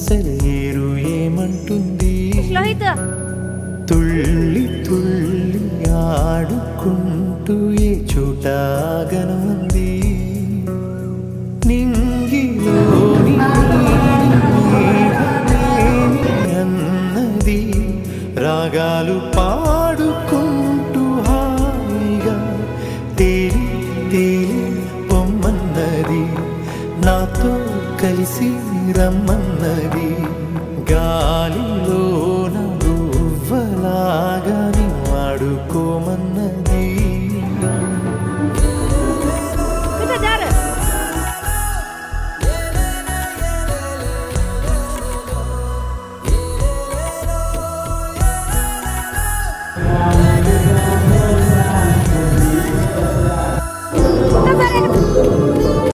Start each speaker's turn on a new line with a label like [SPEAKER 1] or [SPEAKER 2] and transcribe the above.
[SPEAKER 1] సెలయేరు ఏమంటుంది తుళ్ళి తుళ్ళి ఆడుకుంటూ ఏ చోటాగనుంది నింగిలోని అన్నది రాగాలు పాడుకుంటూ హాయిగా తేలి తేలి పొమ్మన్నది నాతో కలిసి రమ్మన్నది గాలిలో నవ్వలాగా నీ ఆడుకోమన్నది